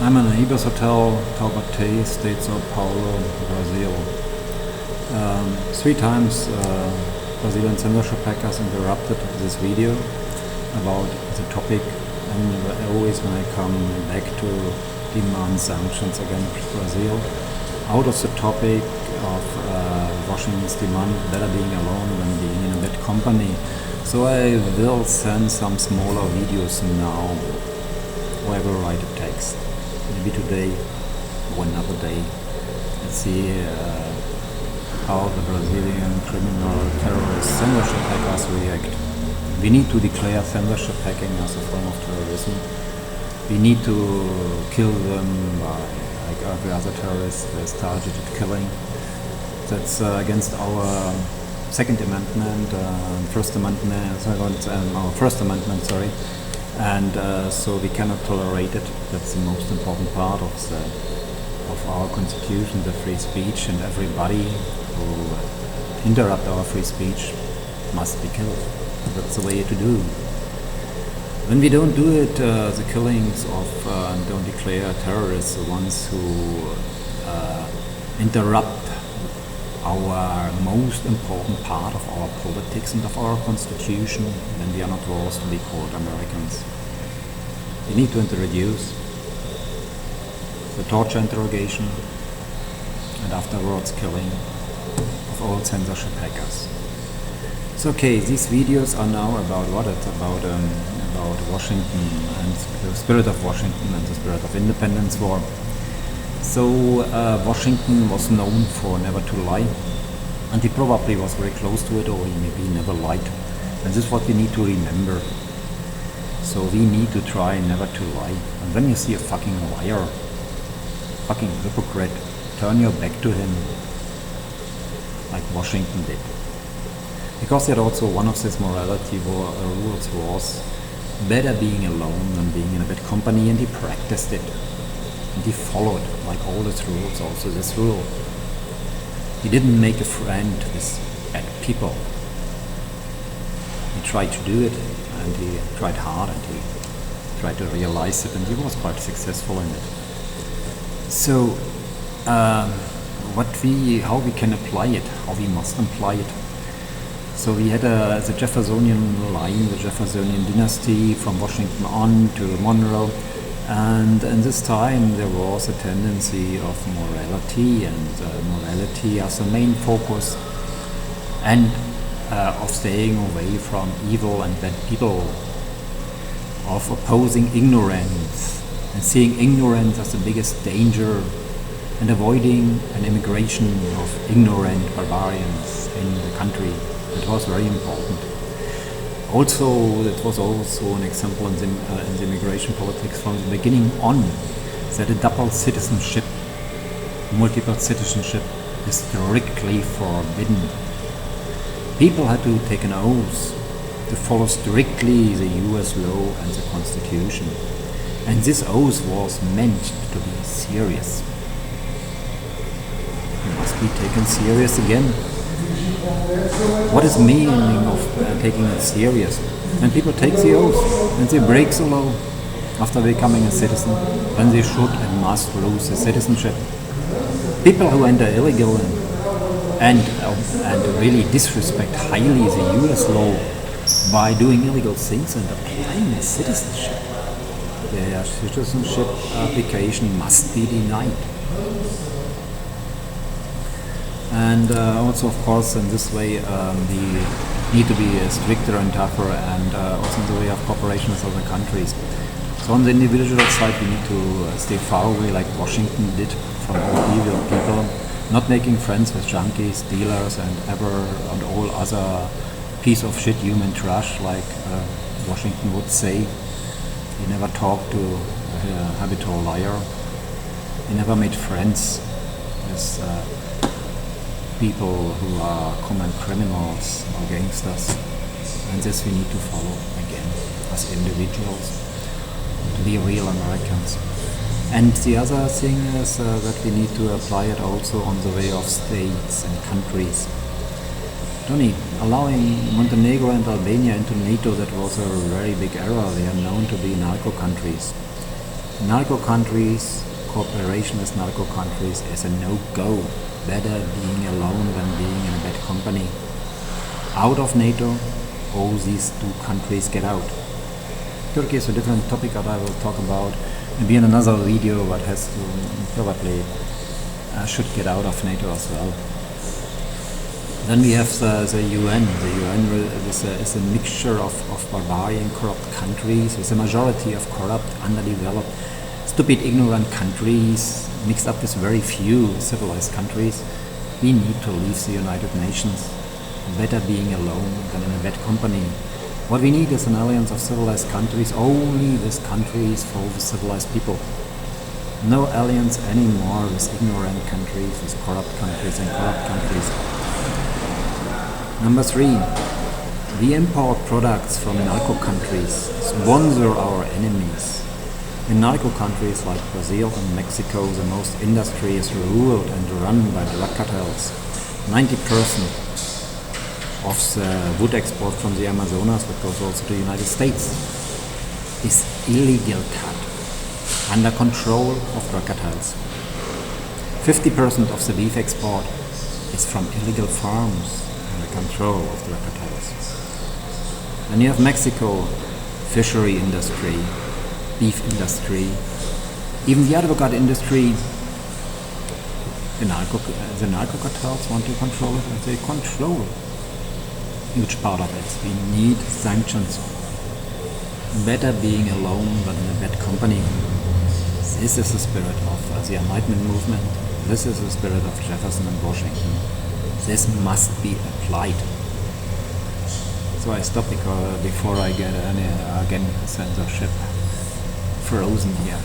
I'm in an Ibis Hotel, Taubaté, State Sao Paulo, Brazil. 3 times Brazilian censorship hackers interrupted this video about the topic, and always when I come back to demand sanctions against Brazil, out of the topic of Washington's demand better being alone than being in a bad company. So I will send some smaller videos now, or I will write a text. Maybe today or another day. Let's see how the Brazilian criminal terrorist censorship hackers react. We need to declare censorship hacking as a form of terrorism. We need to kill them by, like every other terrorist, there's targeted killing. That's against our Second Amendment, First Amendment, our First Amendment, sorry. And so we cannot tolerate it. That's the most important part of our constitution, the free speech, and everybody who interrupt our free speech must be killed. That's the way to do. When we don't do it, the killings of and don't declare terrorists, the ones who interrupt our most important part of our politics and of our constitution, then we are not worth to be called Americans. We need to introduce the torture interrogation and afterwards killing of all censorship hackers. So okay, these videos are now about what? It's about Washington and the spirit of Washington and the spirit of independence war. So Washington was known for never to lie, and he probably was very close to it, or he maybe never lied. And this is what we need to remember. So we need to try never to lie. And when you see a fucking liar, fucking hypocrite, turn your back to him, like Washington did. Because he had also one of his morality rules was better being alone than being in a bad company, and he practiced it. And he followed, like all his rules, also this rule. He didn't make a friend with bad people. He tried to do it, and he tried hard, and he tried to realize it, and he was quite successful in it. So, how we can apply it, how we must apply it. So we had the Jeffersonian line, the Jeffersonian dynasty from Washington on to Monroe. And in this time there was a tendency of morality, and morality as a main focus, and of staying away from evil and bad people, of opposing ignorance and seeing ignorance as the biggest danger, and avoiding an immigration of ignorant barbarians in the country. It was very important. Also, it was also an example in the immigration politics from the beginning on, that a double citizenship, multiple citizenship is strictly forbidden. People had to take an oath to follow strictly the US law and the Constitution. And this oath was meant to be serious. It must be taken serious again. What is the meaning of taking it serious? When people take the oath and they break the law after becoming a citizen, then they should and must lose their citizenship. People who enter illegal and really disrespect highly the US law by doing illegal things and applying their citizenship, their citizenship application must be denied. And also, of course, in this way, we need to be stricter and tougher, and also in the way of cooperation with other countries. So on the individual side, we need to stay far away, like Washington did, from all evil people, not making friends with junkies, dealers, and all other piece of shit human trash, like Washington would say. He never talked to a habitual liar. He never made friends with people who are common criminals or gangsters, and this we need to follow again as individuals, to be real Americans. And the other thing is that we need to apply it also on the way of states and countries. Tony, allowing Montenegro and Albania into NATO, that was a very big error. They are known to be narco countries. Narco countries, cooperation with narco countries is a no-go. Better being alone than being in a bad company. Out of NATO, all these two countries get out. Turkey is a different topic that I will talk about maybe in another video, but has to probably should get out of NATO as well. Then we have the UN. The UN is a mixture of barbarian, corrupt countries with a majority of corrupt, underdeveloped, stupid, ignorant countries mixed up with very few civilized countries. We need to leave the United Nations. Better being alone than in a bad company. What we need is an alliance of civilized countries, only with countries full of civilized people. No alliance anymore with ignorant countries, with corrupt countries and corrupt countries. Number 3, we import products from narco countries, sponsor our enemies. In narco countries like Brazil and Mexico, the most industry is ruled and run by drug cartels. 90% of the wood export from the Amazonas, that goes also to the United States, is illegal cut, under control of drug cartels. 50% of the beef export is from illegal farms, under control of drug cartels. Then you have Mexico, fishery industry, beef industry, even the advocate industry. The narco cartels want to control it, and they control huge part of it. We need sanctions. Better being alone than in a bad company. This is the spirit of the Enlightenment movement. This is the spirit of Jefferson and Washington. This must be applied. So I stop before I get any again censorship frozen here.